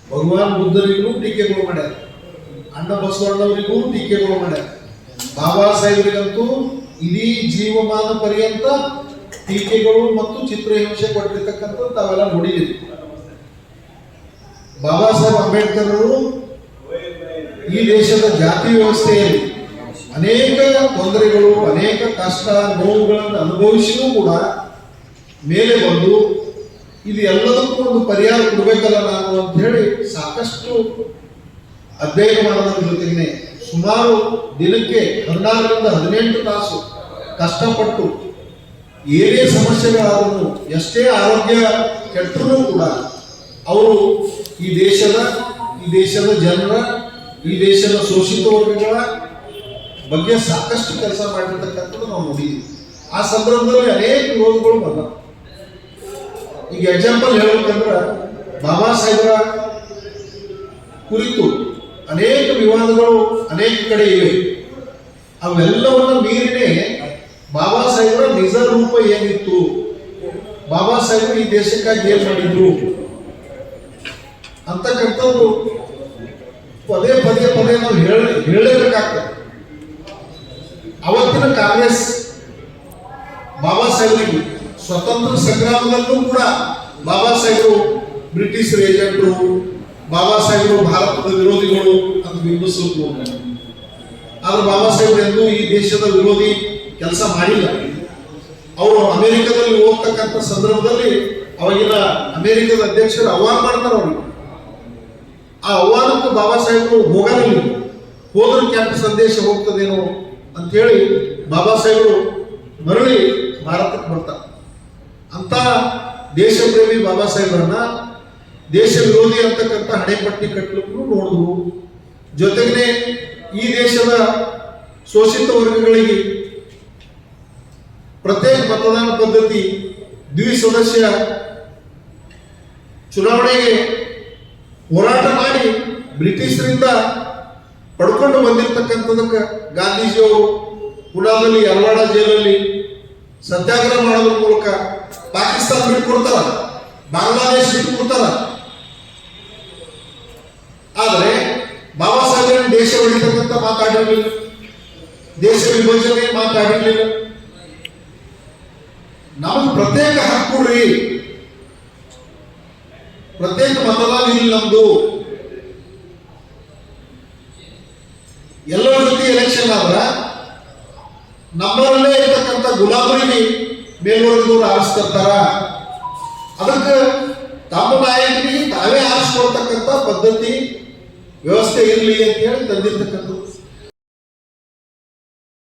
ಭಗವಾನ್ ಬುದ್ಧರಿಗೂ ಟೀಕೆಗಳು ಮಾಡ್ಯಾರ, ಅಣ್ಣ ಬಸವಣ್ಣವರಿಗೂ ಟೀಕೆಗಳು ಮಾಡ್ಯಾರ, ಬಾಬಾ ಸಾಹೇಬರಿಗಂತೂ ಇಡೀ ಜೀವಮಾನ ಪರ್ಯಂತ ಟೀಕೆಗಳು ಮತ್ತು ಚಿತ್ರಹಿಂಸೆ ಕೊಟ್ಟಿರ್ತಕ್ಕಂಥ ತಾವೆಲ್ಲ ನೋಡಿದ್ದೀವಿ. ಬಾಬಾ ಸಾಹೇಬ್ ಅಂಬೇಡ್ಕರ್ ಅವರು ಈ ದೇಶದ ಜಾತಿ ವ್ಯವಸ್ಥೆಯಲ್ಲಿ ಅನೇಕ ತೊಂದರೆಗಳು, ಅನೇಕ ಕಷ್ಟ ನೋವುಗಳನ್ನು ಅನುಭವಿಸಿಯೂ ಕೂಡ ಮೇಲೆ ಬಂದು ಇದು ಎಲ್ಲದಕ್ಕೂ ಒಂದು ಪರಿಹಾರ ಕೊಡಬೇಕಲ್ಲ ನಾನು ಅಂತ ಹೇಳಿ ಸಾಕಷ್ಟು ಅಧ್ಯಯನ ಮಾಡೋದ್ರ ಜೊತೆಗೆ ಸುಮಾರು ದಿನಕ್ಕೆ 16ರಿಂದ 18 ತಾಸು ಕಷ್ಟಪಟ್ಟು ಏನೇ ಸಮಸ್ಯೆಗಳಾದರೂ, ಎಷ್ಟೇ ಆರೋಗ್ಯ ಕೆಟ್ಟರೂ ಕೂಡ ಅವರು ಈ ದೇಶದ ಜನರ, ಈ ದೇಶದ ಶೋಷಿತ ವರ್ಗಗಳ ಬಗ್ಗೆ ಸಾಕಷ್ಟು ಕೆಲಸ ಮಾಡಿರ್ತಕ್ಕಂಥದ್ದು ನಾವು ನೋಡಿದ್ದೀವಿ. ಆ ಸಂದರ್ಭದಲ್ಲಿ ಅನೇಕ ವಿರೋಧಗಳು ಬಂದ. ಈಗ ಎಕ್ಸಾಂಪಲ್ ಹೇಳ್ಬೇಕಂದ್ರೆ ಬಾಬಾ ಸಾಹೇಬರ ಕುರಿತು ಅನೇಕ ವಿವಾದಗಳು ಅನೇಕ ಕಡೆ ಇವೆ. ಅವೆಲ್ಲವನ್ನು ಮೀರಿನೇ ಬಾಬಾ ಸಾಹೇಬರ ನಿಜ ರೂಪ ಏನಿತ್ತು, ಬಾಬಾ ಸಾಹೇಬರು ಈ ದೇಶಕ್ಕಾಗಿ ಏನ್ ಮಾಡಿದ್ರು ಅಂತಕ್ಕಂಥದ್ದು ಪದೇ ಪದೇ ಪದೇ ನಾವು ಹೇಳಲೇಬೇಕಾಗ್ತದೆ. ಅವತ್ತಿನ ಕಾಂಗ್ರೆಸ್ ಬಾಬಾ ಸಾಹೇಬರಿಗೆ ಸ್ವತಂತ್ರ ಸಂಗ್ರಾಮದಲ್ಲೂ ಕೂಡ ಬಾಬಾ ಸಾಹೇಬರು ಬ್ರಿಟಿಷರ್ ಏಜೆಂಟರು, ಬಾಬಾ ಸಾಹೇಬರು ಭಾರತದ ವಿರೋಧಿಗಳು ಅಂತ ಬಿಂಬಿಸಲು. ಆದ್ರೆ ಬಾಬಾ ಸಾಹೇಬರು ಎಂದೂ ಈ ದೇಶದ ವಿರೋಧಿ ಕೆಲಸ ಮಾಡಿಲ್ಲ. ಅವರು ಅಮೆರಿಕದಲ್ಲಿ ಹೋಗ್ತಕ್ಕಂಥ ಸಂದರ್ಭದಲ್ಲಿ ಅವಾಗಿನ ಅಮೆರಿಕದ ಅಧ್ಯಕ್ಷರು ಆಹ್ವಾನ ಮಾಡ್ತಾರೆ ಅವ್ರಿಗೆ. ಆ ಆಹ್ವಾನಕ್ಕೂ ಬಾಬಾ ಸಾಹೇಬರು ಹೋಗಲಿಲ್ಲ. ಹೋದ್ರೆ ಕೆಟ್ಟ ಸಂದೇಶ ಹೋಗ್ತದೇನೋ ಅಂತ ಹೇಳಿ ಬಾಬಾ ಸಾಹೇಬರು ಮರಳಿ ಭಾರತಕ್ಕೆ ಬರ್ತಾರೆ. ಅಂತ ದೇಶ ಪ್ರೇಮಿ ಬಾಬಾ ಸಾಹೇಬರನ್ನ ದೇಶ ವಿರೋಧಿ ಅಂತಕ್ಕಂಥ ಹಣೆಪಟ್ಟಿ ಕಟ್ಟಲಿಕ್ಕೂ ನೋಡಿದ್ರು. ಜೊತೆಗೆ ಈ ದೇಶದ ಶೋಷಿತ ವರ್ಗಗಳಿಗೆ ಪ್ರತ್ಯೇಕ ಮತದಾನ ಪದ್ಧತಿ, ದ್ವಿಸದಸ್ಯ ಚುನಾವಣೆಗೆ ಹೋರಾಟ ಮಾಡಿ ಬ್ರಿಟಿಷರಿಂದ ಪಡ್ಕೊಂಡು ಬಂದಿರತಕ್ಕಂಥದಕ್ಕೆ ಗಾಂಧೀಜಿಯವರು ಪುನಾದಲ್ಲಿ ಯರವಾಡ ಜೈಲಲ್ಲಿ ಸತ್ಯಾಗ್ರಹ ಮಾಡೋದ್ರ ಮೂಲಕ ಪಾಕಿಸ್ತಾನ ಬಿಟ್ಕೊಡ್ತಾರ, ಬಾಂಗ್ಲಾದೇಶ ಬಿಟ್ಕೊಡ್ತಾರ. ಆದರೆ ಬಾಬಾ ಸಾಹೇಬ್ ದೇಶ ಹೊಡಿತಕ್ಕಂಥ ಮಾತಾಡಿರಲಿಲ್ಲ, ದೇಶ ವಿಭಜನೆ ಮಾತಾಡಿರಲಿಲ್ಲ. ನಮಗೆ ಪ್ರತ್ಯೇಕ ಹಕ್ಕು, ಪ್ರತ್ಯೇಕ ಮತದಾನ ಇಲ್ಲ ನಮ್ದು, ಎಲ್ಲರ ಜೊತೆ ಎಲೆಕ್ಷನ್ ಆದ್ರ ನಮ್ಮಲ್ಲೇ ಇರ್ತಕ್ಕಂಥ ಗುಲಾಮರಿಗೆ ಮೇಲ್ವರ್ಗದವರು ಆರಿಸ್ತಿರ್ತಾರ, ಅದಕ್ಕೆ ತಮ್ಮ ನಾಯಕರಿಗೆ ತಾವೇ ಆರಿಸ್ಕೊಳ್ತಕ್ಕಂಥ ಪದ್ಧತಿ ವ್ಯವಸ್ಥೆ ಇರಲಿ ಅಂತ ಹೇಳಿ ತಂದಿರ್ತಕ್ಕಂಥದ್ದು.